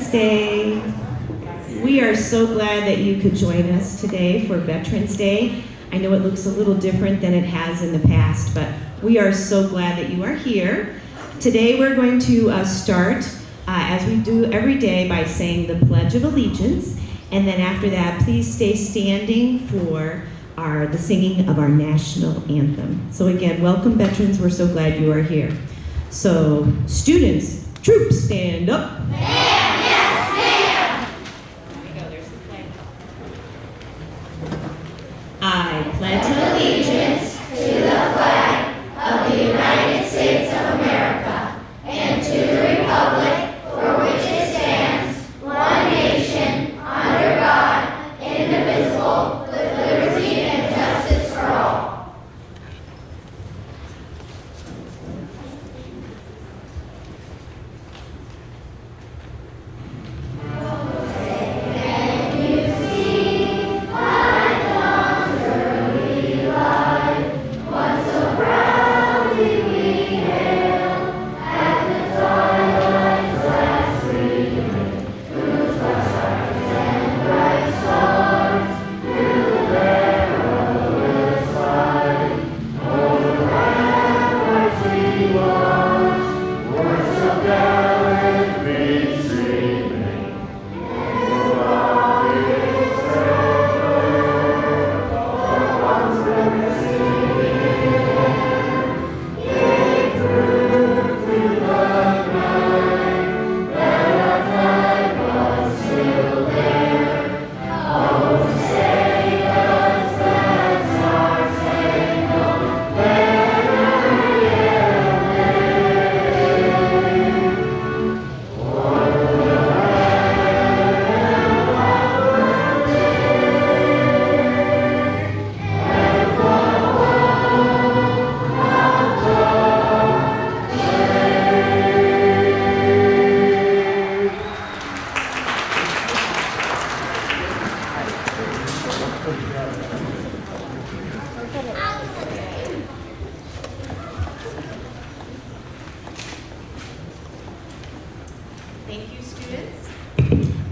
Veterans Day. We are so glad that you could join us today for Veterans Day. I know it looks a little different than it has in the past, but we are so glad that you are here. Today we're going to start, as we do every day, by saying the Pledge of Allegiance, and then after that, please stay standing for the singing of our national anthem. So again, welcome veterans, we're so glad you are here. So, students, troops, stand up. Ma'am, yes, ma'am. There we go, there's the flag. I pledge allegiance To the flag of the United States of America and to the republic for which it stands, one nation, under God, indivisible, with liberty and justice for all.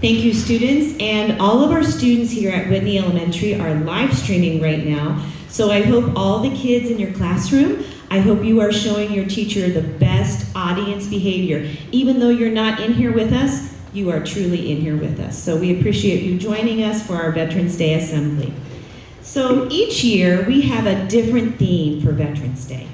Thank you, students, and all of our students here at Whitney Elementary are live streaming right now. So I hope all the kids in your classroom, I hope you are showing your teacher the best audience behavior. Even though you're not in here with us, you are truly in here with us. So we appreciate you joining us for our Veterans Day Assembly. So each year we have a different theme for Veterans Day.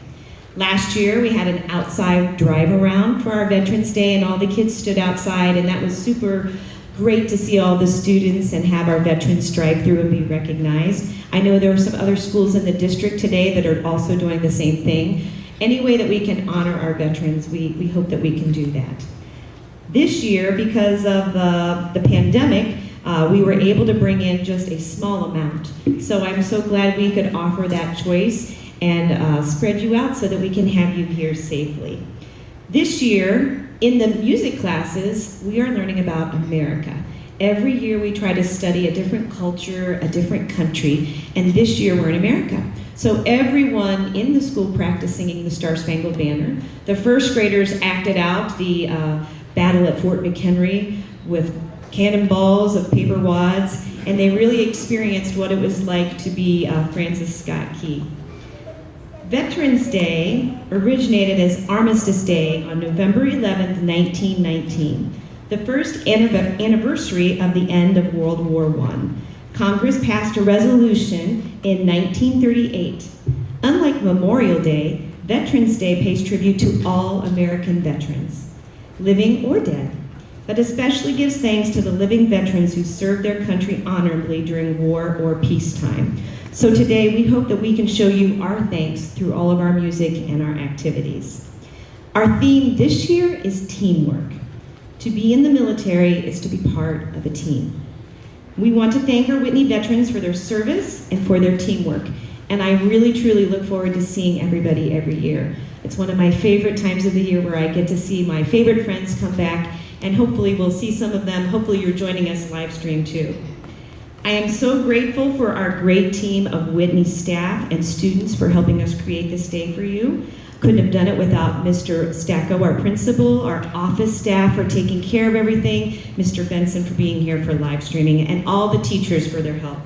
Last year we had an outside drive around for our Veterans Day and all the kids stood outside and that was super great to see all the students and have our veterans drive through and be recognized. I know there are some other schools in the district today that are also doing the same thing. Any way that we can honor our veterans, we hope that we can do that. This year, because of the pandemic, we were able to bring in just a small amount. So I'm so glad we could offer that choice and spread you out so that we can have you here safely. This year, in the music classes, we are learning about America. Every year we try to study a different culture, a different country, and this year we're in America. So everyone in the school practiced singing the Star Spangled Banner. The first graders acted out the battle at Fort McHenry with cannonballs of paper wads, and they really experienced what it was like to be Francis Scott Key. Veterans Day originated as Armistice Day on November 11th, 1919, the first anniversary of the end of World War I. Congress passed a resolution in 1938. Unlike Memorial Day, Veterans Day pays tribute to all American veterans, living or dead, but especially gives thanks to the living veterans who served their country honorably during war or peacetime. So today we hope that we can show you our thanks through all of our music and our activities. Our theme this year is teamwork. To be in the military is to be part of a team. We want to thank our Whitney veterans for their service and for their teamwork. And I really, truly look forward to seeing everybody every year. It's one of my favorite times of the year where I get to see my favorite friends come back, and hopefully we'll see some of them. Hopefully you're joining us live stream too. I am so grateful for our great team of Whitney staff and students for helping us create this day for you. Couldn't have done it without Mr. Stacco, our principal, our office staff for taking care of everything, Mr. Benson for being here for live streaming, and all the teachers for their help.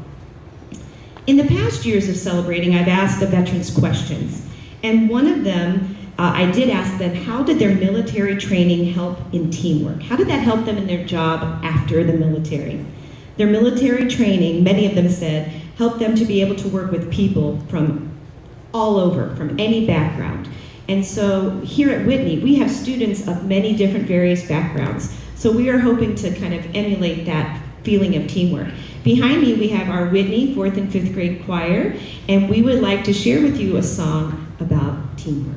In the past years of celebrating, I've asked the veterans questions, and one of them, I did ask them, how did their military training help in teamwork? How did that help them in their job after the military? Their military training, many of them said, helped them to be able to work with people from all over, from any background. And so here at Whitney, we have students of many different various backgrounds. So we are hoping to kind of emulate that feeling of teamwork. Behind me, we have our Whitney 4th and 5th grade choir, and we would like to share with you a song about teamwork.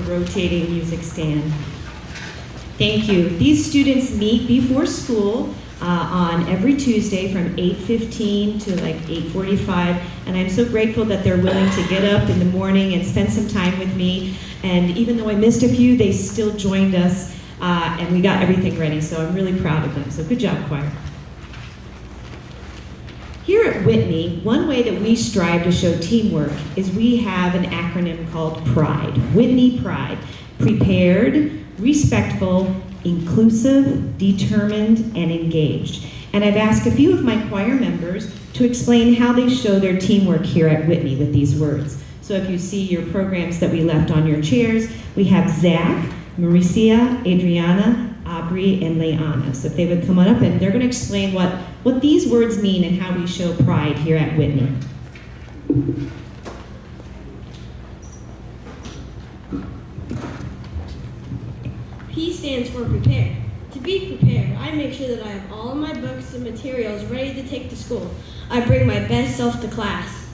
Rotating music stand. Thank you. These students meet before school on every Tuesday from 8:15 to like 8:45, and I'm so grateful that they're willing to get up in the morning and spend some time with me. And even though I missed a few, they still joined us, and we got everything ready, so I'm really proud of them. So good job, choir. Here at Whitney, one way that we strive to show teamwork is we have an acronym called PRIDE, Whitney Pride. Prepared, respectful, inclusive, determined, and engaged. And I've asked a few of my choir members to explain how they show their teamwork here at Whitney with these words. So if you see your programs that we left on your chairs, we have Zach, Maricia, Adriana, Aubrey, and Leanna. So if they would come on up, and they're going to explain what these words mean and how we show pride here at Whitney. P stands for prepare. To be prepared, I make sure that I have all of my books and materials ready to take to school. I bring my best self to class.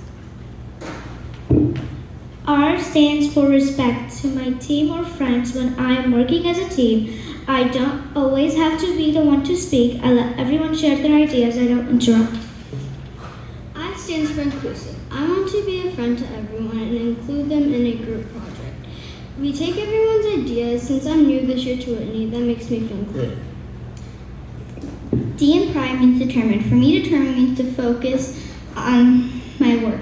R stands for respect. To my team or friends, when I am working as a team, I don't always have to be the one to speak. I let everyone share their ideas. I don't interrupt. I stands for inclusive. I want to be a friend to everyone and include them in a group project. We take everyone's ideas. Since I'm new this year to Whitney, that makes me feel included. D in pride means determined. For me, determined means to focus on my work.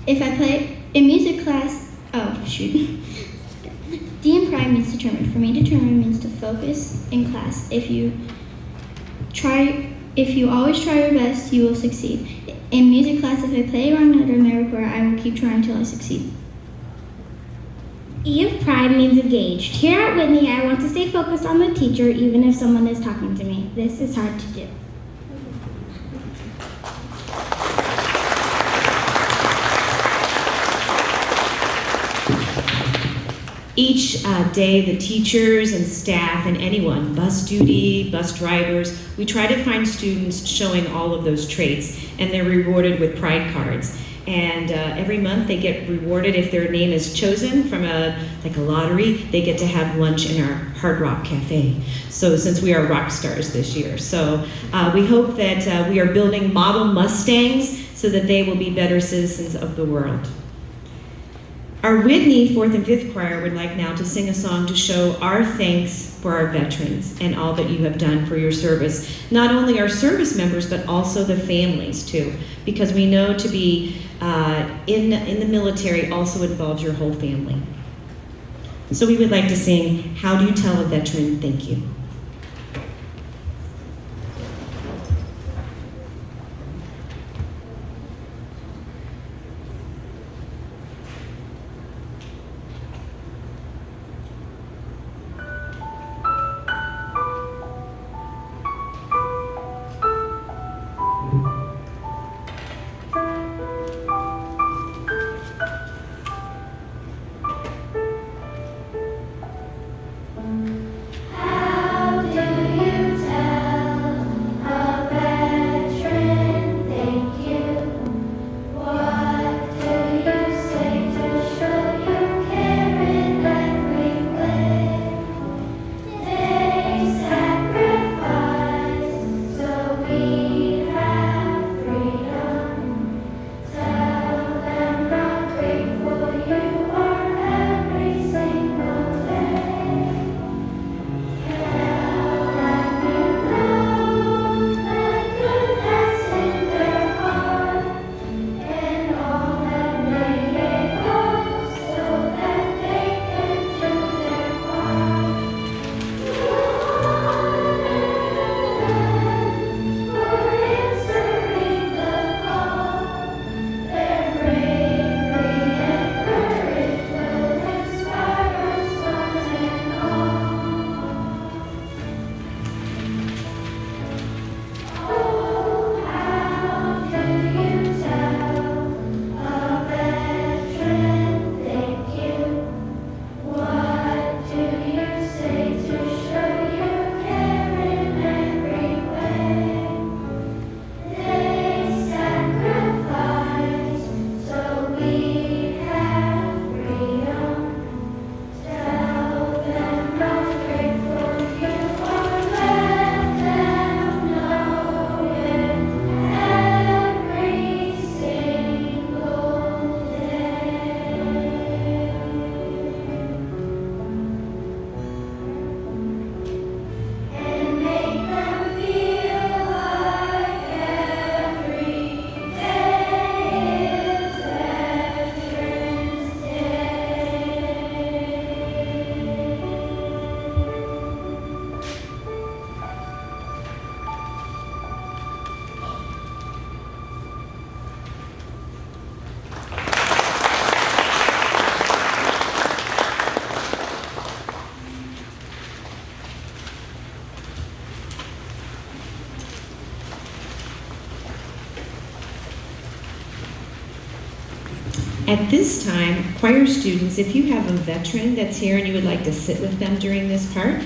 If I play in music class, D in pride means determined. For me, determined means to focus in class. If you always try your best, you will succeed. In music class, if I play a wrong note or make a record, I will keep trying until I succeed. E of pride means engaged. Here at Whitney, I want to stay focused on the teacher even if someone is talking to me. This is hard to do. Each day, the teachers and staff and anyone, bus duty, bus drivers, we try to find students showing all of those traits, and they're rewarded with pride cards. And every month they get rewarded if their name is chosen from a lottery. They get to have lunch in our Hard Rock Cafe. So since we are rock stars this year. So we hope that we are building model Mustangs so that they will be better citizens of the world. Our Whitney 4th and 5th choir would like now to sing a song to show our thanks for our veterans and all that you have done for your service. Not only our service members, but also the families too, because we know to be in the military also involves your whole family. So we would like to sing, How Do You Tell a Veteran Thank You? How do you tell a veteran thank you? What do you say to show you care in every way? They sacrifice so we have freedom. Tell them how grateful you are every single day. At this time, choir students, if you have a veteran that's here and you would like to sit with them during this part,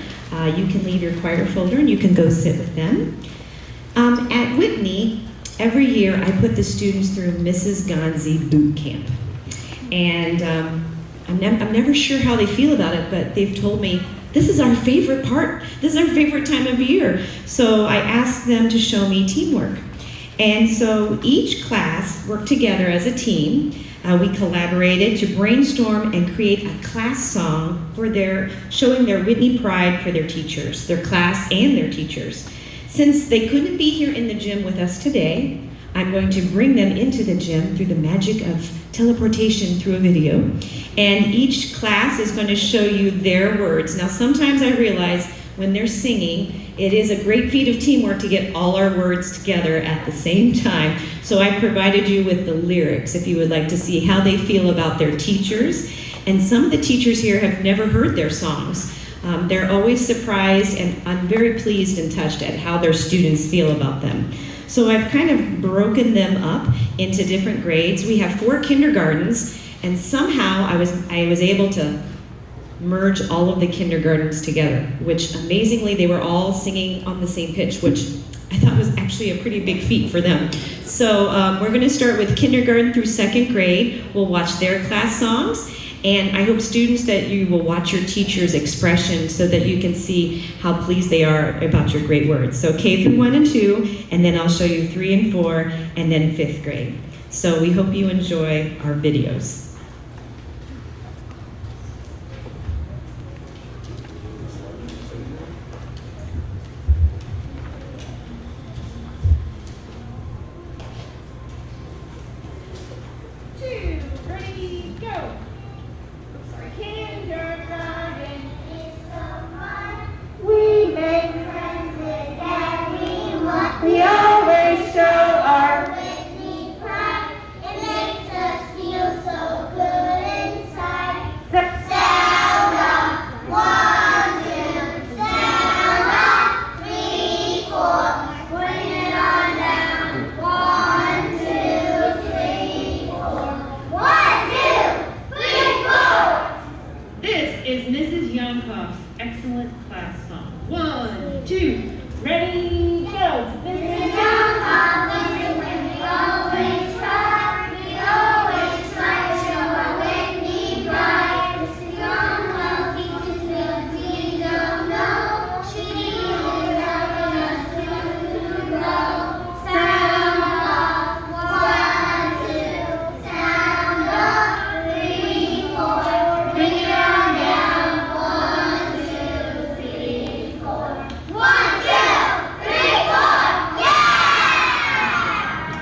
you can leave your choir folder and you can go sit with them. At Whitney, every year I put the students through Mrs. Gonzi boot camp. And I'm never sure how they feel about it, but they've told me, this is our favorite part. This is our favorite time of year. So I asked them to show me teamwork. And so each class worked together as a team. We collaborated to brainstorm and create a class song for showing their Whitney pride for their teachers, their class and their teachers. Since they couldn't be here in the gym with us today, I'm going to bring them into the gym through the magic of teleportation through a video. And each class is going to show you their words. Now, sometimes I realize when they're singing, it is a great feat of teamwork to get all our words together at the same time. So I provided you with the lyrics if you would like to see how they feel about their teachers. And some of the teachers here have never heard their songs. They're always surprised, and I'm very pleased and touched at how their students feel about them. So I've kind of broken them up into different grades. We have 4 kindergartens, and somehow I was able to merge all of the kindergartens together, which amazingly they were all singing on the same pitch, which I thought was actually a pretty big feat for them. So we're going to start with kindergarten through 2nd grade. We'll watch their class songs. And I hope students that you will watch your teacher's expression so that you can see how pleased they are about your great words. So K through 1 and 2, and then I'll show you 3 and 4, and then 5th grade. So we hope you enjoy our videos. We always show our Whitney pride. It makes us feel so good inside. Sound off, 1, 2. Sound off, 3, 4. Bring it on down. 1, 2, 3, 4. 1, 2, 3, 4. This is Mrs. Younghoff's excellent class song. 1, 2, ready, go. Mrs. Younghoff, listen when we always try to show our Whitney pride. Mrs. Younghoff teaches me what we don't know. She is helping us to grow. Sound off, 1, 2. Sound off, 3, 4. Bring it on down. 1, 2, 3, 4. 1, 2, 3, 4. Yeah!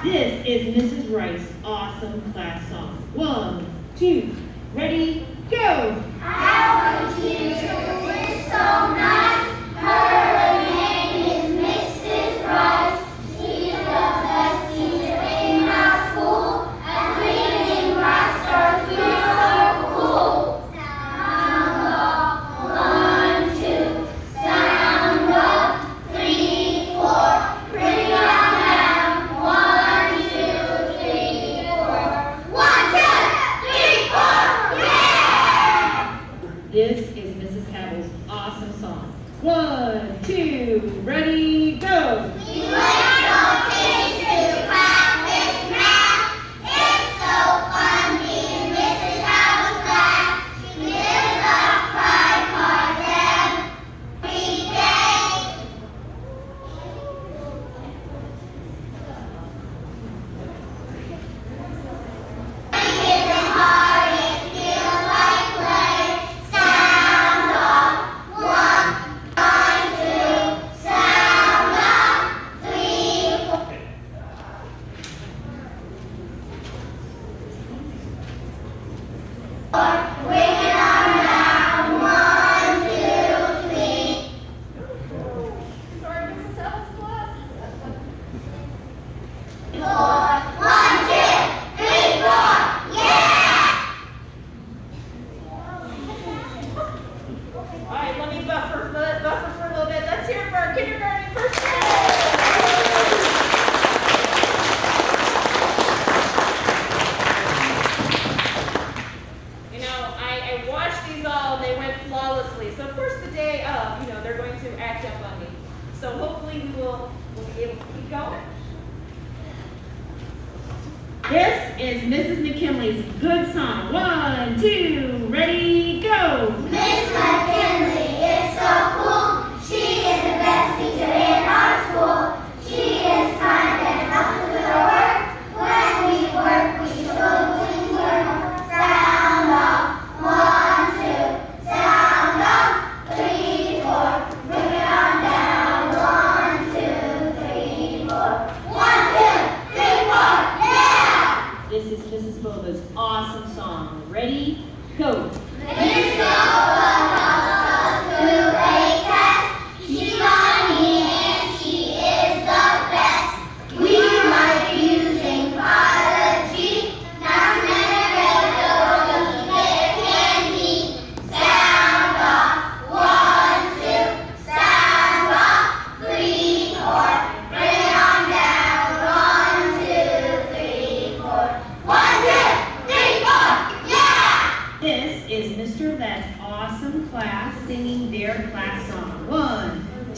This is Mrs. Rice's awesome class song. 1, 2, ready, go. Our teacher is so nice. Her name is Mrs. Rice. She's the best teacher in our school. As reading rock stars, we're so cool. Sound off, 1, 2. Sound off, 3, 4. Bring it on down. 1, 2, 3, 4. 1, 2, 3, 4. Yeah! This is Mrs. Cabell's awesome song. 1, 2, ready, go. We went on kids to practice math. It's so fun being Mrs. Howell's class. She gives us pride cards every day. It isn't hard, it feels like play. Sound off, 1, 2. Sound off, 3, 4. Bring it on down. 1, 2, 3. Sorry, Mrs. Howell's class. 4. 1, 2, 3, 4. Yeah! All right, let me buffer for a little bit. Let's hear it for our kindergarten first grade. You know, I watched these all and they went flawlessly. So of course the day of, they're going to act up on me. So hopefully we'll be able to keep going. This is Mrs. McKinley's good song. 1, 2, ready, go. Miss McKinley is so cool. She is the best teacher in our school. She is kind and helps us with our work. When we work, we show teamwork. Sound off, 1, 2. Sound off, 3, 4. Bring it on down. 1, 2, 3, 4. 1, 2, 3, 4. Yeah! This is Mrs. Bova's awesome song. Ready, go.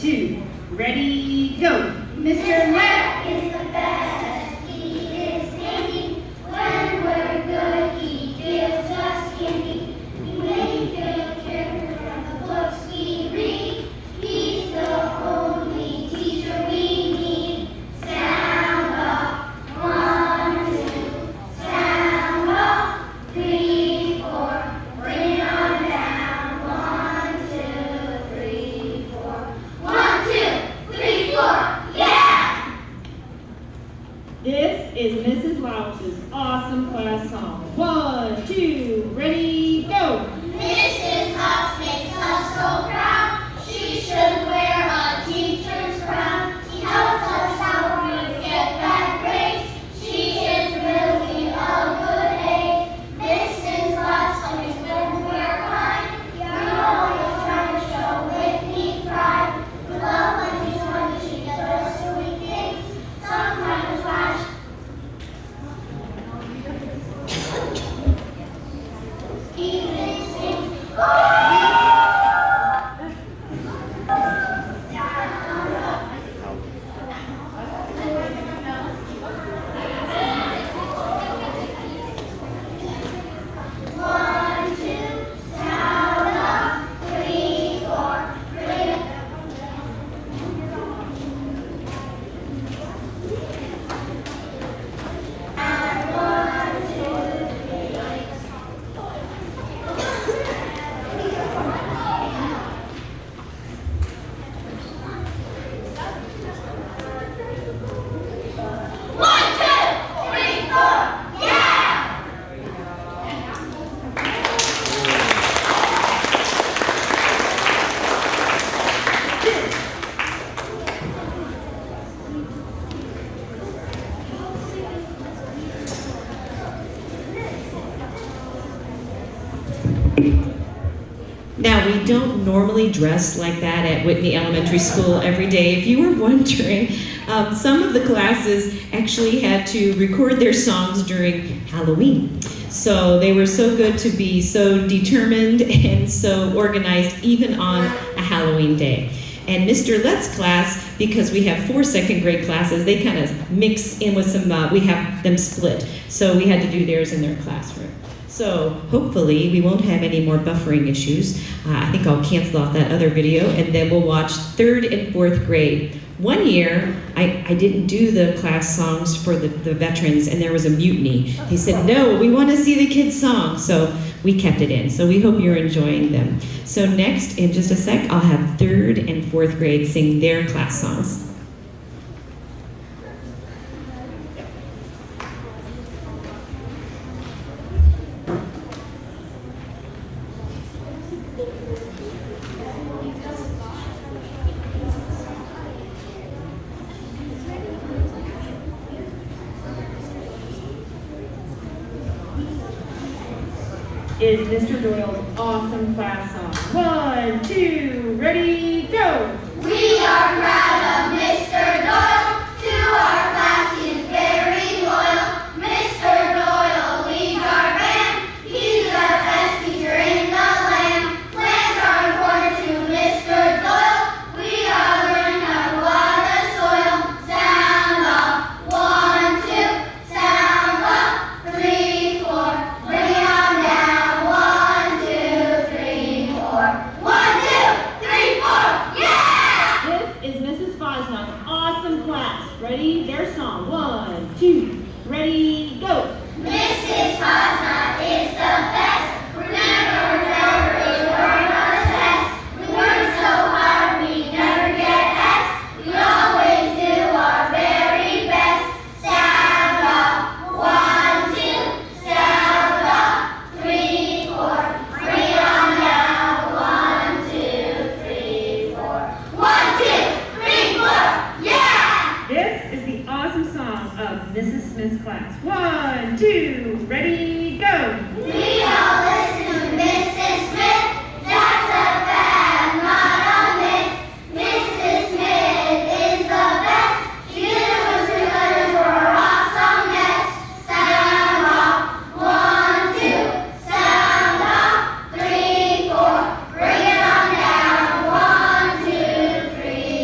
two, ready, go. Mr. Left is the best. He is handy. When we're good, he gives us candy. We make good character from the books we read. He's the only teacher we need. Sound off, 1, 2. Sound off, 3, 4. Bring it on down, 1, 2, 3, 4. 1, 2, 3, 4. Yeah! This is Mrs. Louse's awesome class song. 1, 2, ready, go. Mrs. Hobbs makes us so proud. She should wear a teacher's crown. She helps us how we get bad grades. She is really a good aide. Mrs. Hobbs always when we're kind. You're always trying to show Whitney pride. We love when she's funny. She does us silly things. Sometimes flash. Even sing. One, two, sound off, 3, 4, bring it. One, two, three, four, yeah! Now, we don't normally dress like that at Whitney Elementary School every day. If you were wondering, some of the classes actually had to record their songs during Halloween. So they were so good to be so determined and so organized even on a Halloween day. And Mr. Lett's class, because we have 4 second grade classes, they kind of mix in with some, we have them split. So we had to do theirs in their classroom. So hopefully we won't have any more buffering issues. I think I'll cancel off that other video and then we'll watch 3rd and 4th grade. One year, I didn't do the class songs for the veterans and there was a mutiny. They said, no, we want to see the kids' songs. So we kept it in. So we hope you're enjoying them. So next, in just a sec, I'll have 3rd and 4th grade sing their class songs. Is Mr. Doyle's awesome class song. 1, 2, ready, go. We are proud of Mr. Doyle. To our class, he's very loyal. Mr. Doyle leads our band. He's the best teacher in the land. Plants are important to Mr. Doyle. We are learning how to water the soil. Sound off, 1, 2. Sound off, 3, 4. Bring it on down. 1, 2, 3, 4. 1, 2, 3, 4. Yeah! This is Mrs. Fosnock's awesome class. Ready? Their song. 1, 2, ready, go. Mrs. Fosnock is the best. Remember, we learn our test. We work so hard, we never get F's. We always do our very best. Sound off, 1, 2. Sound off, 3, 4. Bring it on down. 1, 2, 3, 4. 1, 2, 3, 4. Yeah! This is the awesome song of Mrs. Smith's class. 1, 2, ready, go. We all listen to Mrs. Smith. That's a fact, not a myth. Mrs. Smith is the best. She delivers 3 letters for her awesomeness. Sound off, 1, 2. Sound off, 3, 4. Bring it on down. 1, 2, 3,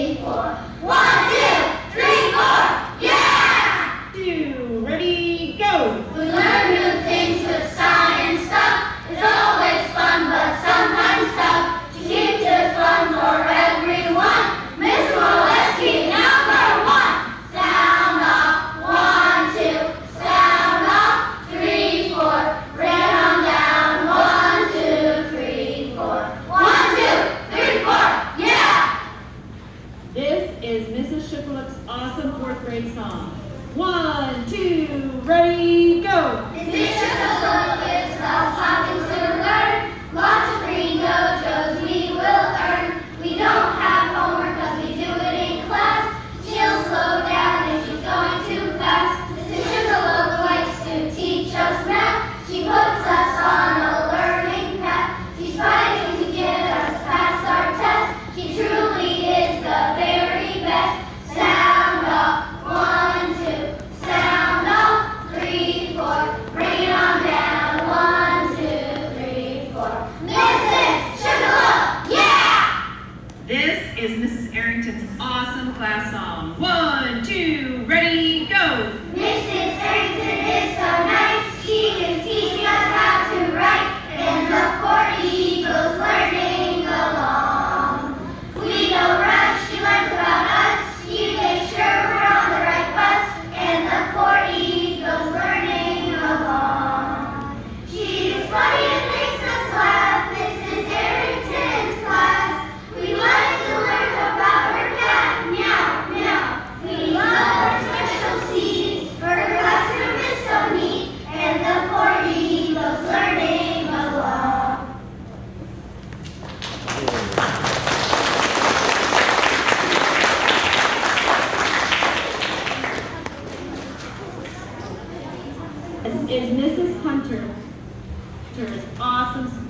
is Mrs. Shipolip's awesome 4th grade song. 1, 2, ready, go! Mrs. Shipolip gives us something to learn. Lots of green dojos we will earn. We don't have homework because we do it in class. She'll slow down if she's going too fast. Mrs. Shipolip likes to teach us math. She puts us on a learning path. She's fighting to get us past our test. She truly is the very best. Sound off, 1, 2. Sound off, 3, 4. Bring it on down, 1, 2, 3, 4. Mrs. Shipolip, yeah! This is Mrs. Arrington's awesome class song. 1, 2, ready, go! Mrs. Arrington is so nice. She is teaching us how to write. And the 4 eagles learning along. We don't rush, she learns about us. She makes sure we're on the right bus. And the 4 eagles learning along. She's funny and makes us laugh. Mrs. Arrington's class. We like to learn about her cat. Meow, meow. We love her special seeds. Her classroom is so neat. And the 4 eagles learning along. This is Mrs. Hunter's awesome.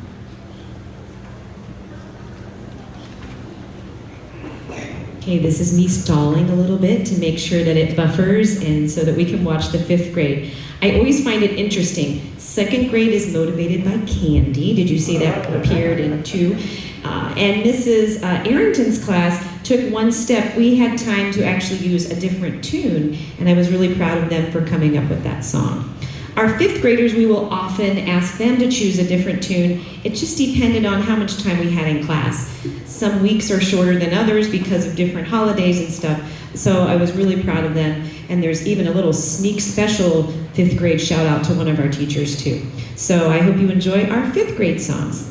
Okay, this is me stalling a little bit to make sure that it buffers and so that we can watch the 5th grade. I always find it interesting. 2nd grade is motivated by candy. Did you see that appeared in 2? And Mrs. Arrington's class took one step. We had time to actually use a different tune, and I was really proud of them for coming up with that song. Our 5th graders, we will often ask them to choose a different tune. It just depended on how much time we had in class. Some weeks are shorter than others because of different holidays and stuff. So I was really proud of them. And there's even a little sneak special 5th grade shout out to one of our teachers too. So I hope you enjoy our 5th grade songs.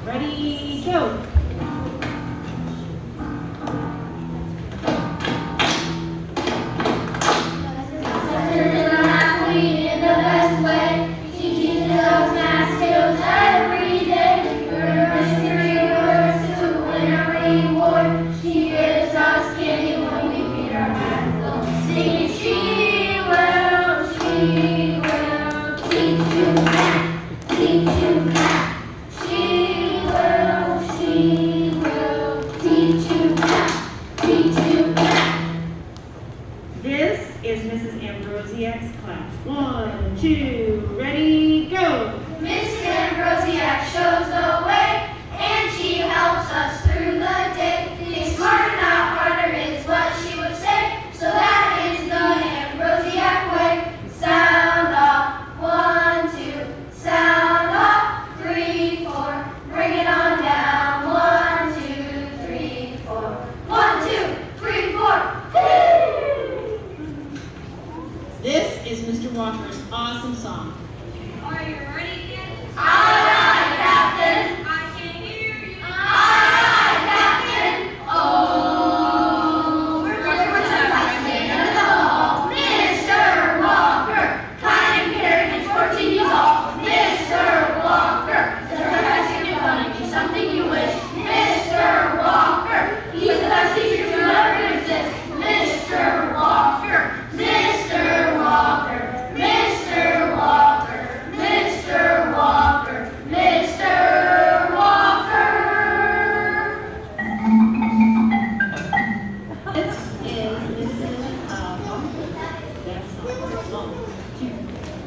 Ready, go! Class. 1, 2, ready, go! Mrs. Ambrosiak shows the way, and she helps us through the day. Think smarter, not harder is what she would say. So that is the Ambrosiak way. Sound off, 1, 2. Sound off, 3, 4. Bring it on down, 1, 2, 3, 4. 1, 2, 3, 4. This is Mr. Walker's awesome song. Are you ready, kids? Aye, aye, Captain. I can hear you. Aye, aye, Captain. Oh, we're in the hall. Mr. Walker, kind and caring and 14 years old. Mr. Walker, the sarcastic and funny, do something you wish. Mr. Walker, he's the best teacher to ever exist. Mr. Walker, Mr. Walker, Mr. Walker, Mr. Walker, Mr. Walker. This is Mrs. That's song. 2,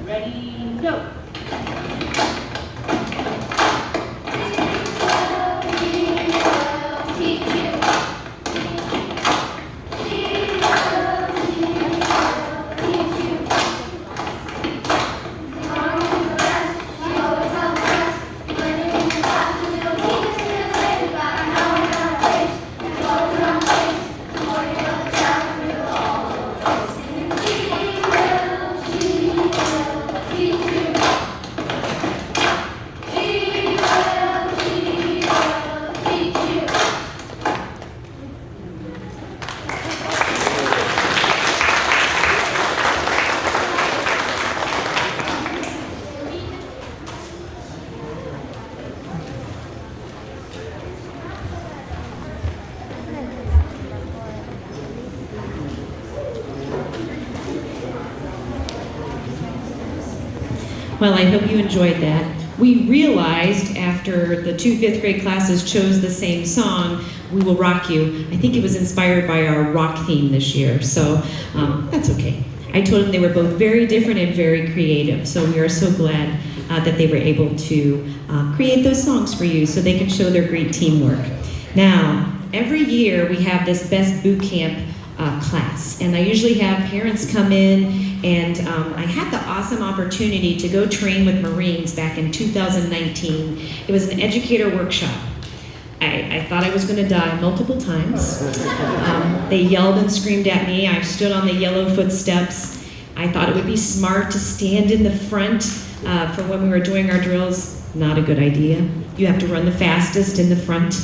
ready, go! Well, I hope you enjoyed that. We realized after the two fifth grade classes chose the same song, We Will Rock You. I think it was inspired by our rock theme this year, so that's okay. I told them they were both very different and very creative, so we are so glad that they were able to create those songs for you so they can show their great teamwork. Now, every year we have this Best Boot Camp class, and I usually have parents come in, and I had the awesome opportunity to go train with Marines back in 2019. It was an educator workshop. I thought I was going to die multiple times. They yelled and screamed at me. I stood on the yellow footsteps. I thought it would be smart to stand in the front for when we were doing our drills. Not a good idea. You have to run the fastest in the front.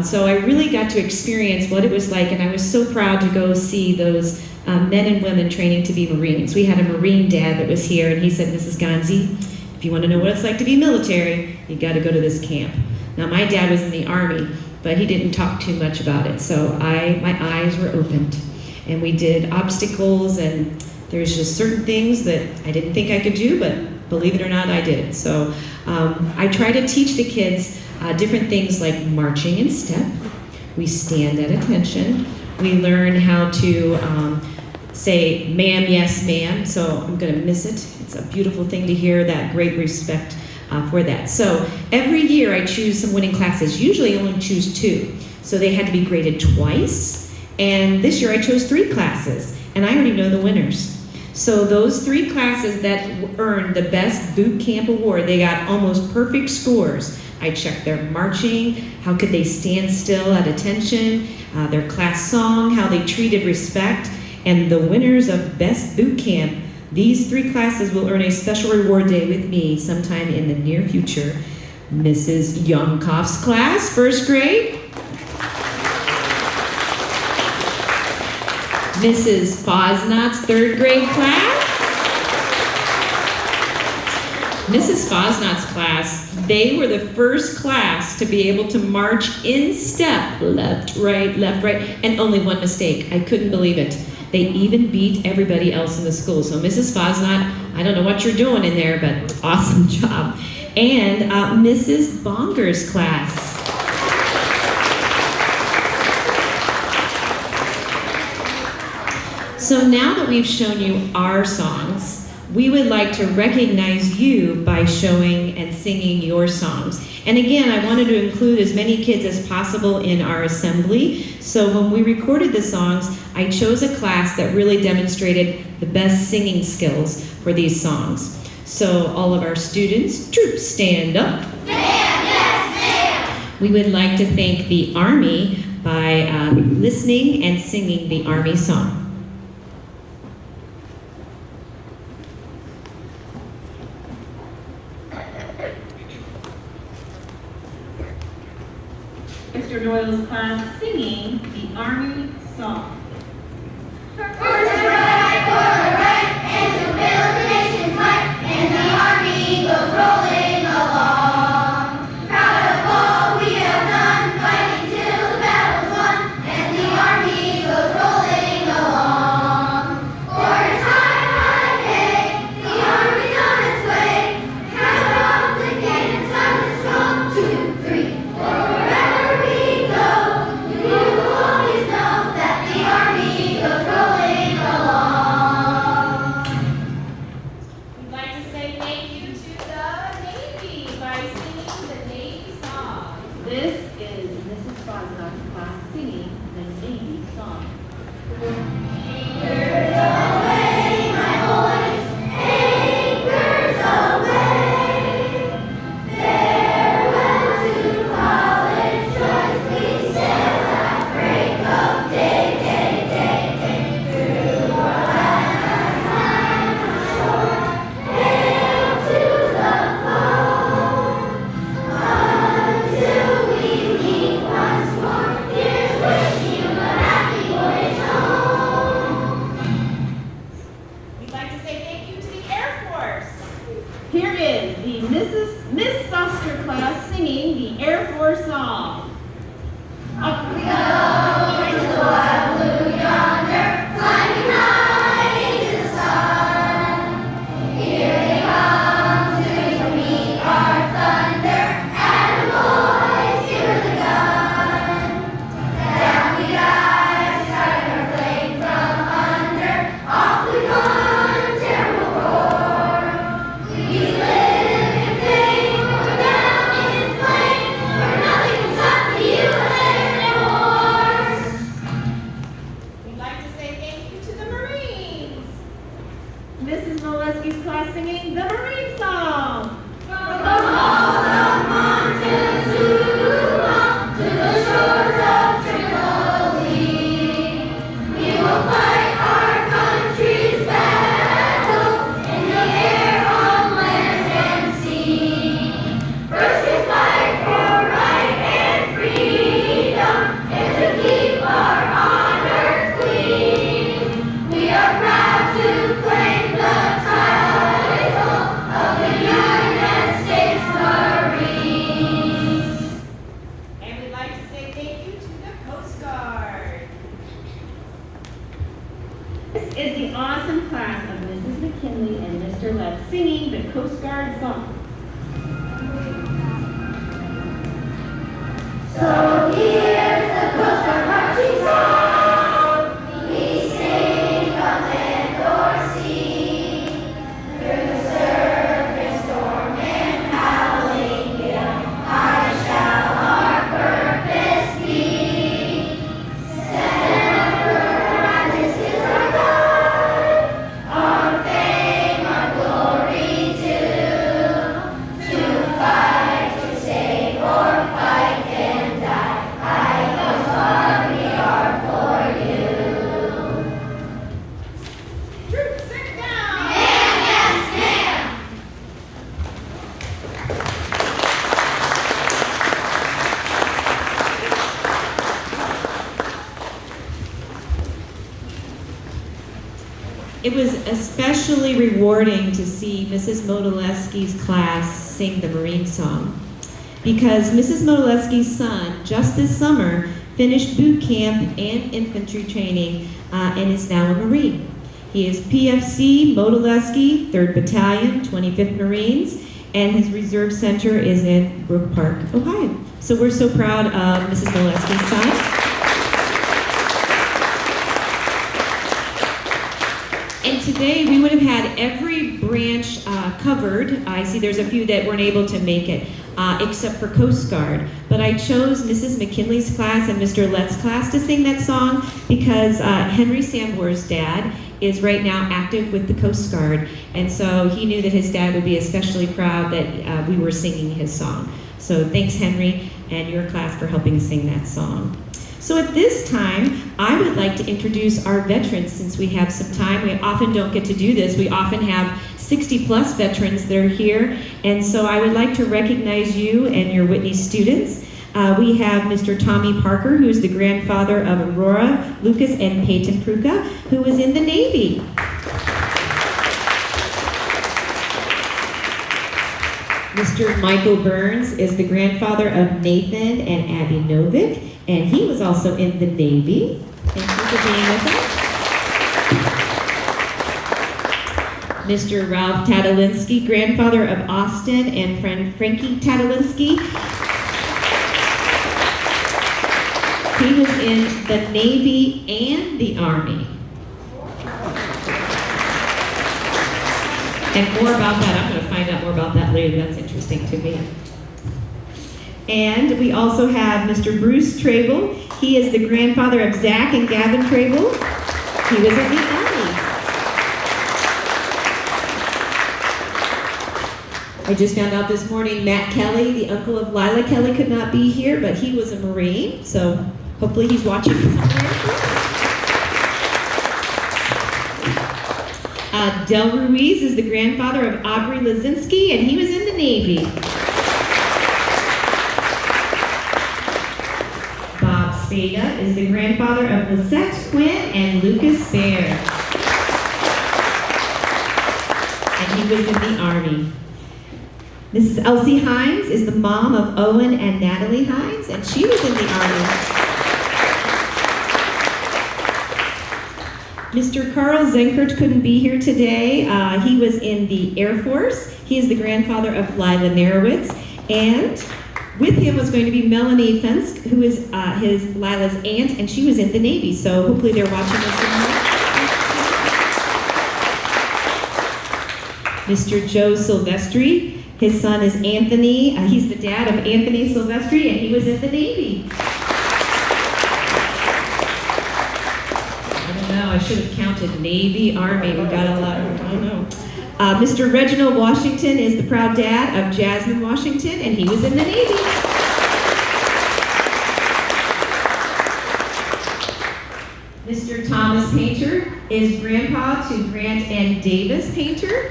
So I really got to experience what it was like, and I was so proud to go see those men and women training to be Marines. We had a Marine dad that was here, and he said, Mrs. Gonzi, if you want to know what it's like to be military, you got to go to this camp. Now, my dad was in the Army, but he didn't talk too much about it, so my eyes were opened. And we did obstacles, and there's just certain things that I didn't think I could do, but believe it or not, I did. So I try to teach the kids different things like marching in step. We stand at attention. We learn how to say, ma'am, yes, ma'am, so I'm gonna miss it. It's a beautiful thing to hear that great respect for that. So every year I choose some winning classes. Usually I only choose 2. So they had to be graded twice. And this year I chose 3 classes, and I already know the winners. So those 3 classes that earned the Best Boot Camp Award, they got almost perfect scores. I checked their marching, how could they stand still at attention, their class song, how they treated respect, and the winners of Best Boot Camp. These 3 classes will earn a special reward day with me sometime in the near future. Mrs. Youngkoff's class, 1st grade. Mrs. Fosnot's 3rd grade class. Mrs. Fosnot's class, they were the first class to be able to march in step, left, right, and only 1 mistake. I couldn't believe it. They even beat everybody else in the school. So Mrs. Fosnot, I don't know what you're doing in there, but awesome job. And Mrs. Bonger's class. So now that we've shown you our songs, we would like to recognize you by showing and singing your songs. And again, I wanted to include as many kids as possible in our assembly. So when we recorded the songs, I chose a class that really demonstrated the best singing skills for these songs. So all of our students, troops, stand up. Ma'am, yes, ma'am. We would like to thank the Army by listening and singing the Army song. Mr. Doyle's class singing the Army song. For the right, and to build the nation's might, and the Army goes rolling along. Proud of all we have done, fighting till the battle's won, and the Army goes rolling along. For it's high hay, the Army's on its way. Count off the cannons, sound it strong, 2, 3, 4. Wherever we go, you will always know that the Army goes rolling along. We'd like to say thank you to the Navy by singing the Navy song. This is Mrs. Fosnot's class singing the Navy song. Anchors away, my boys, anchors away. Farewell to college joys, we sail at break of day. Through our lands, time ashore, hail to the foe. Until we meet once more, here's wishing you a happy voyage home. We'd like to say thank you to the Air Force. Here is the Miss Soster class singing the Air Force song. Up we go into the wild blue yonder, climbing high into the sun. Here they come. It was especially rewarding to see Mrs. Modolewski's class sing the Marine song, because Mrs. Modolewski's son, just this summer, finished boot camp and infantry training and is now a Marine. He is PFC Modolewski, 3rd Battalion, 25th Marines, and his reserve center is in Brook Park, Ohio. So we're so proud of Mrs. Modolewski's son. And today we would have had every branch covered. I see there's a few that weren't able to make it, except for Coast Guard. But I chose Mrs. McKinley's class and Mr. Lett's class to sing that song because Henry Sambour's dad is right now active with the Coast Guard. And so he knew that his dad would be especially proud that we were singing his song. So thanks, Henry, and your class for helping sing that song. So at this time, I would like to introduce our veterans since we have some time. We often don't get to do this. We often have 60-plus veterans that are here. And so I would like to recognize you and your Whitney students. We have Mr. Tommy Parker, who is the grandfather of Aurora, Lucas, and Peyton Pruka, who was in the Navy. Mr. Michael Burns is the grandfather of Nathan and Abby Novick, and he was also in the Navy. Thank you for being with us. Mr. Ralph Tadalinsky, grandfather of Austin and friend Frankie Tadalinsky. He was in the Navy and the Army. And more about that, I'm going to find out more about that later. That's interesting to me. And we also have Mr. Bruce Trable. He is the grandfather of Zach and Gavin Trable. He was in the Army. I just found out this morning Matt Kelly, the uncle of Lila Kelly, could not be here, but he was a Marine, so hopefully he's watching somewhere. Del Ruiz is the grandfather of Aubrey Lazinski, and he was in the Navy. Bob Spada is the grandfather of Lisette Quinn and Lucas Baer. And he was in the Army. Mrs. Elsie Hines is the mom of Owen and Natalie Hines, and she was in the Army. Mr. Carl Zenkert couldn't be here today. He was in the Air Force. He is the grandfather of Lila Narowitz. And with him was going to be Melanie Fensk, who is Lila's aunt, and she was in the Navy. So hopefully they're watching us in Mr. Joe Silvestri. His son is Anthony. He's the dad of Anthony Silvestri, and he was in the Navy. I should have counted Navy, Army. We got a lot of, I don't know. Mr. Reginald Washington is the proud dad of Jasmine Washington, and he was in the Navy. Mr. Thomas Painter is grandpa to Grant and Davis Painter.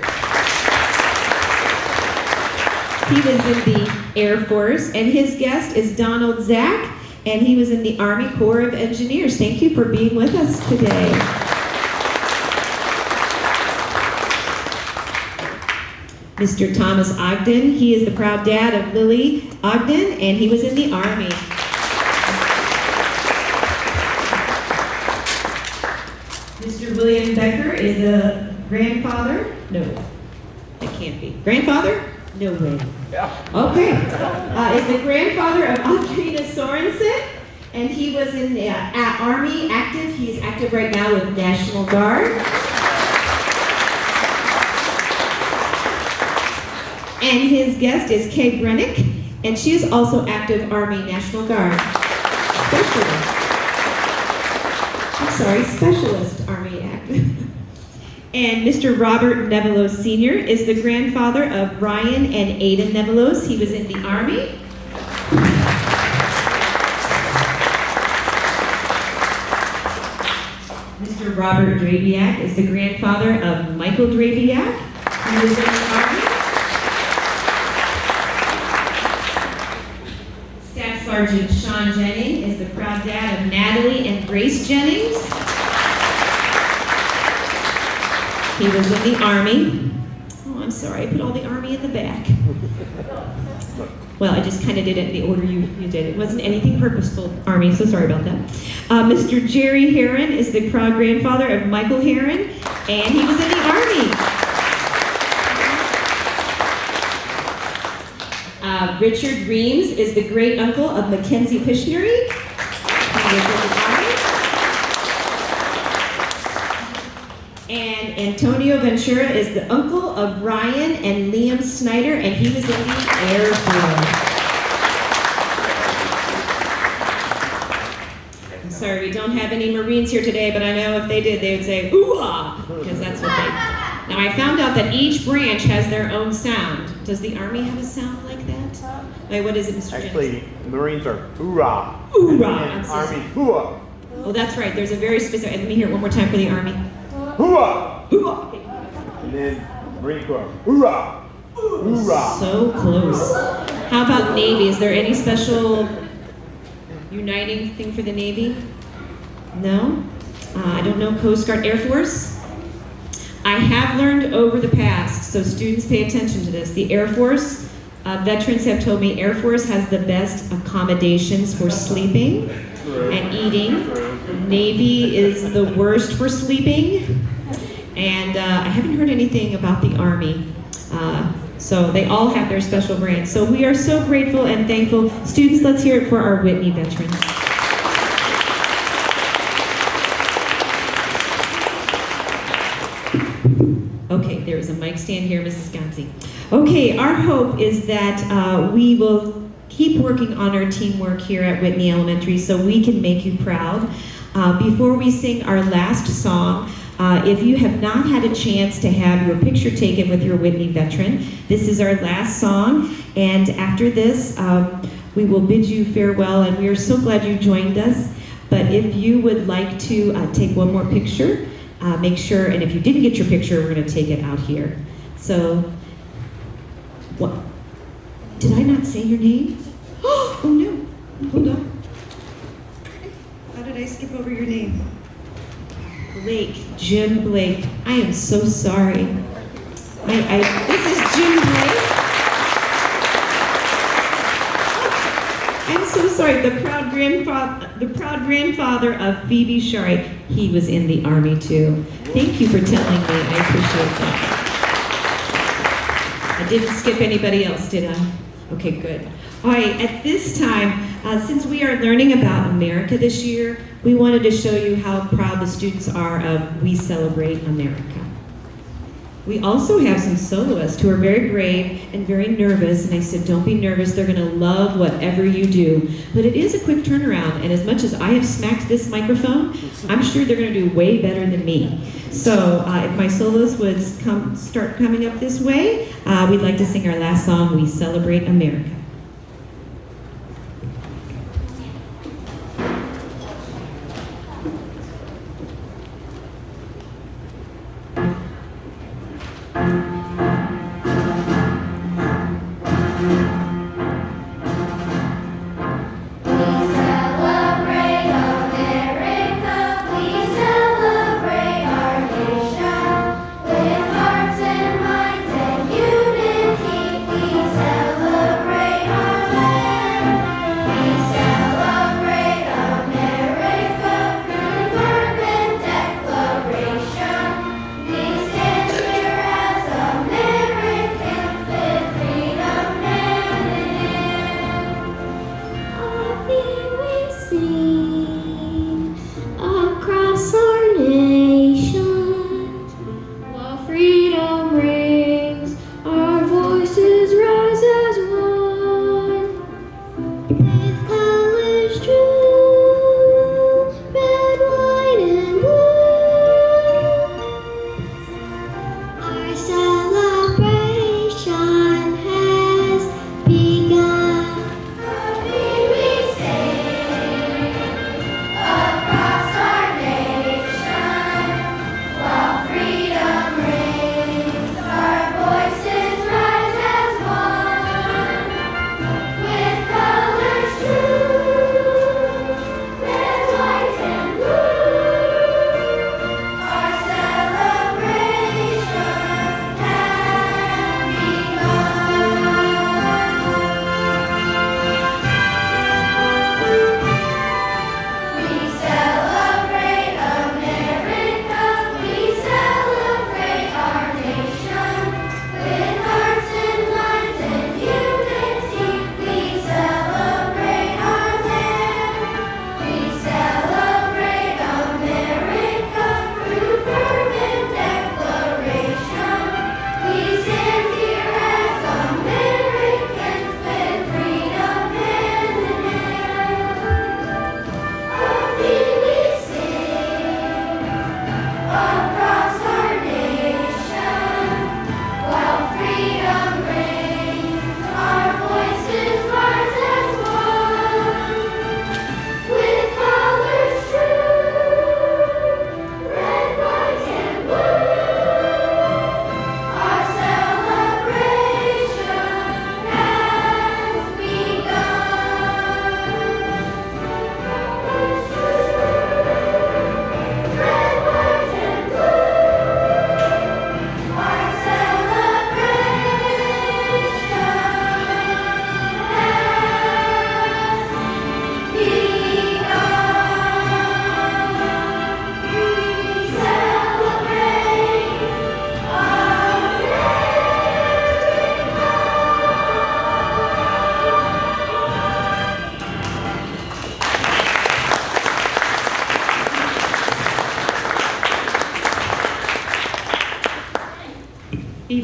He was in the Air Force, and his guest is Donald Zach, and he was in the Army Corps of Engineers. Thank you for being with us today. Mr. Thomas Ogden, he is the proud dad of Lily Ogden, and he was in the Army. Mr. William Becker is the grandfather. No, that can't be. Grandfather? No way. Okay. Is the grandfather of Andrina Sorensen, and he was in the Army active. He is active right now with National Guard. And his guest is Kay Brennick, and she is also active Army National Guard. Specialist Army active. And Mr. Robert Nevelos Sr. is the grandfather of Ryan and Aidan Nevelos. He was in the Army. Mr. Robert Drabiak is the grandfather of Michael Drabiak. He was in the Army. Staff Sergeant Sean Jennings is the proud dad of Natalie and Grace Jennings. He was in the Army. Oh, I'm sorry, I put all the Army in the back. Well, I just kind of did it in the order you did. It wasn't anything purposeful, Army, so sorry about that. Mr. Jerry Heron is the proud grandfather of Michael Heron, and he was in the Army. Richard Reams is the great uncle of Mackenzie Pictionary. He was in the Army. And Antonio Ventura is the uncle of Ryan and Liam Snyder, and he was in the Air Force. I'm sorry, we don't have any Marines here today, but I know if they did, they would say, ooh-ah, because that's what they... Now, I found out that each branch has their own sound. Does the Army have a sound like that? Wait, what is it, Mr. Actually, Marines are hoorah. Hoorah. And Army, hooah. Oh, that's right. There's a very specific... Let me hear it one more time for the Army. Hooah. Hoorah. And then Marine Corps, hoorah. Hoorah. So close. How about Navy? Is there any special uniting thing for the Navy? No? I don't know. Coast Guard, Air Force? I have learned over the past, so students pay attention to this. The Air Force, veterans have told me Air Force has the best accommodations for sleeping and eating. Navy is the worst for sleeping. And I haven't heard anything about the Army. So they all have their special brands. So we are so grateful and thankful. Students, let's hear it for our Whitney veterans. Okay, there is a mic stand here, Mrs. Gonzi. Okay, our hope is that we will keep working on our teamwork here at Whitney Elementary so we can make you proud. Before we sing our last song, if you have not had a chance to have your picture taken with your Whitney veteran, this is our last song, and after this, we will bid you farewell, and we are so glad you joined us. But if you would like to take one more picture, make sure, and if you didn't get your picture, we're going to take it out here. So, what? Did I not say your name? Oh no, hold on. How did I skip over your name? Blake, Jim Blake. I am so sorry. This is Jim Blake. I'm so sorry. The proud grandfather of Phoebe Shari. He was in the Army too. Thank you for telling me. I appreciate that. I didn't skip anybody else, did I? Okay, good. All right, at this time, since we are learning about America this year, we wanted to show you how proud the students are of We Celebrate America. We also have some soloists who are very brave and very nervous, and I said, don't be nervous, they're gonna love whatever you do. But it is a quick turnaround, and as much as I have smacked this microphone, I'm sure they're gonna do way better than me. So if my soloists would start coming up this way, we'd like to sing our last song, We Celebrate America. With colors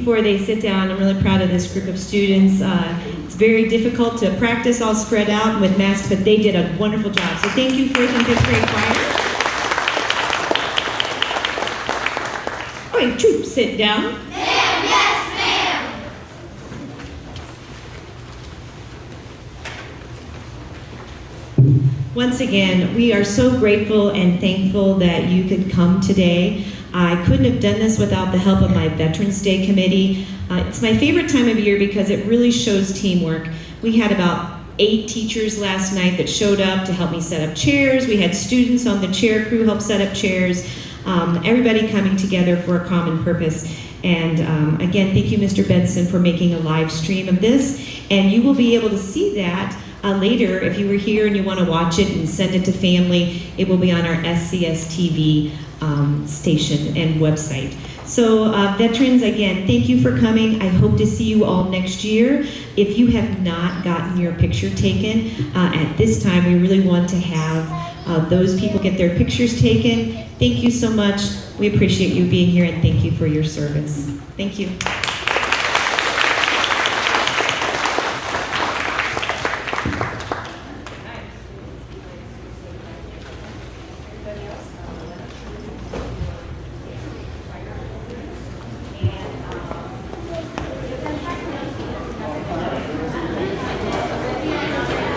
before they sit down, I'm really proud of this group of students. It's very difficult to practice all spread out with masks, but they did a wonderful job. So thank you, 4th and 5th grade choir. All right, troops, sit down. Ma'am, yes, ma'am. Once again, we are so grateful and thankful that you could come today. I couldn't have done this without the help of my Veterans Day Committee. It's my favorite time of year because it really shows teamwork. We had about 8 teachers last night that showed up to help me set up chairs. We had students on the chair crew help set up chairs. Everybody coming together for a common purpose. And again, thank you, Mr. Benson, for making a live stream of this. And you will be able to see that later. If you were here and you want to watch it and send it to family, it will be on our SCS TV station and website. So veterans, again, thank you for coming. I hope to see you all next year. If you have not gotten your picture taken, at this time, we really want to have those people get their pictures taken. Thank you so much. We appreciate you being here and thank you for your service. Thank you. Everybody else?